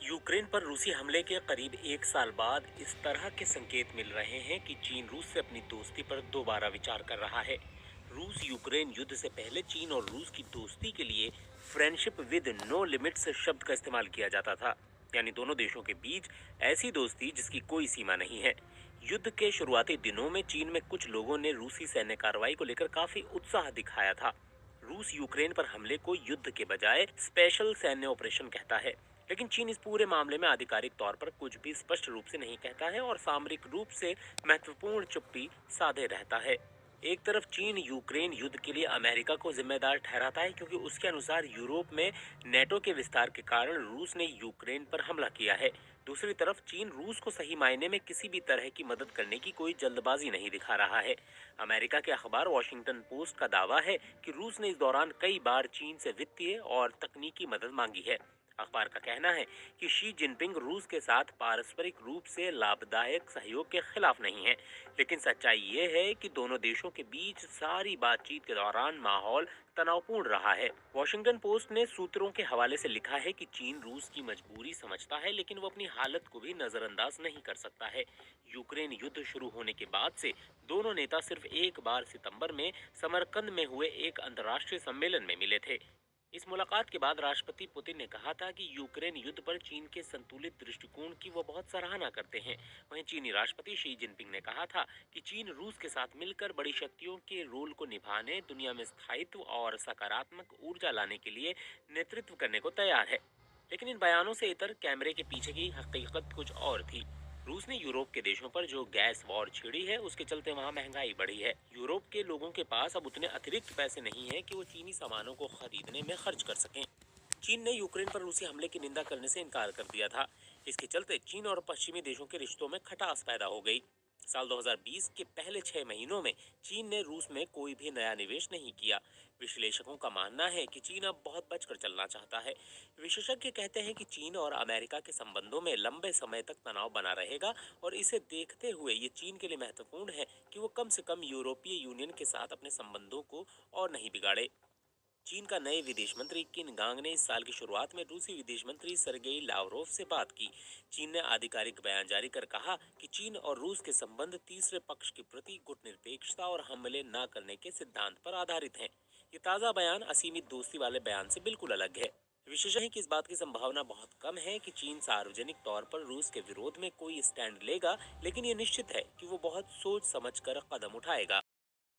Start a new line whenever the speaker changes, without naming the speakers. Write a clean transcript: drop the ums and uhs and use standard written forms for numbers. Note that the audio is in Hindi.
यूक्रेन पर रूसी हमले के करीब एक साल बाद इस तरह के संकेत मिल रहे हैं कि चीन रूस से अपनी दोस्ती पर दोबारा विचार कर रहा है। रूस यूक्रेन युद्ध से पहले चीन और रूस की दोस्ती के लिए फ्रेंडशिप विद नो लिमिट्स शब्द का इस्तेमाल किया जाता था, यानी दोनों देशों के बीच ऐसी दोस्ती जिसकी कोई सीमा नहीं है। युद्ध के शुरुआती दिनों में चीन में कुछ लोगों ने रूसी सैन्य कार्रवाई को लेकर काफी उत्साह दिखाया था। रूस यूक्रेन पर हमले को युद्ध के बजाय स्पेशल सैन्य ऑपरेशन कहता है, लेकिन चीन इस पूरे मामले में आधिकारिक तौर पर कुछ भी स्पष्ट रूप से नहीं कहता है और सामरिक रूप से महत्वपूर्ण चुप्पी साधे रहता है। एक तरफ चीन यूक्रेन युद्ध के लिए अमेरिका को जिम्मेदार ठहराता है, क्योंकि उसके अनुसार यूरोप में नेटो के विस्तार के कारण रूस ने यूक्रेन पर हमला किया है। दूसरी तरफ चीन रूस को सही मायने में किसी भी तरह की मदद करने की कोई जल्दबाजी नहीं दिखा रहा है। अमेरिका के अखबार वॉशिंगटन पोस्ट का दावा है कि रूस ने इस दौरान कई बार चीन से वित्तीय और तकनीकी मदद मांगी है। अखबार का कहना है कि शी जिनपिंग रूस के साथ पारस्परिक रूप से लाभदायक सहयोग के खिलाफ नहीं है, लेकिन सच्चाई ये है कि दोनों देशों के बीच सारी बातचीत के दौरान माहौल तनावपूर्ण रहा है। वॉशिंगटन पोस्ट ने सूत्रों के हवाले से लिखा है कि चीन रूस की मजबूरी समझता है, लेकिन वो अपनी हालत को भी नजरअंदाज नहीं कर सकता है। यूक्रेन युद्ध शुरू होने के बाद से दोनों नेता सिर्फ एक बार सितंबर में समरकंद में हुए एक अंतर्राष्ट्रीय सम्मेलन में मिले थे। इस मुलाकात के बाद राष्ट्रपति पुतिन ने कहा था कि यूक्रेन युद्ध पर चीन के संतुलित दृष्टिकोण की वो बहुत सराहना करते हैं। वहीं चीनी राष्ट्रपति शी जिनपिंग ने कहा था कि चीन रूस के साथ मिलकर बड़ी शक्तियों के रोल को निभाने, दुनिया में स्थायित्व और सकारात्मक ऊर्जा लाने के लिए नेतृत्व करने को तैयार है। लेकिन इन बयानों से इतर कैमरे के पीछे की हकीकत कुछ और थी। रूस ने यूरोप के देशों पर जो गैस वॉर छिड़ी है, उसके चलते वहां महंगाई बढ़ी है। यूरोप के लोगों के पास अब उतने अतिरिक्त पैसे नहीं है कि वो चीनी सामानों को खरीदने में खर्च कर सकें। चीन ने यूक्रेन पर रूसी हमले की निंदा करने से इनकार कर दिया था। इसके चलते चीन और पश्चिमी देशों के रिश्तों में खटास पैदा हो गई। साल 2020 के पहले 6 महीनों में चीन ने रूस में कोई भी नया निवेश नहीं किया। विश्लेषकों का मानना है कि चीन अब बहुत बचकर चलना चाहता है। विशेषज्ञ कहते हैं कि चीन और अमेरिका के संबंधों में लंबे समय तक तनाव बना रहेगा और इसे देखते हुए ये चीन के लिए महत्वपूर्ण है कि वो कम से कम यूरोपीय यूनियन के साथ अपने संबंधों को और नहीं बिगाड़े। चीन का नए विदेश मंत्री किन गांग ने इस साल की शुरुआत में रूसी विदेश मंत्री सरगेई लावरोव से बात की। चीन ने आधिकारिक बयान जारी कर कहा कि चीन और रूस के संबंध तीसरे पक्ष के प्रति गुटनिरपेक्षता और हमले न करने के सिद्धांत पर आधारित हैं। ये ताज़ा बयान असीमित दोस्ती वाले बयान से बिल्कुल अलग है। विशेषज्ञ है कि इस बात की संभावना बहुत कम है कि चीन सार्वजनिक तौर पर रूस के विरोध में कोई स्टैंड लेगा, लेकिन ये निश्चित है कि वो बहुत सोच समझकर कदम उठाएगा।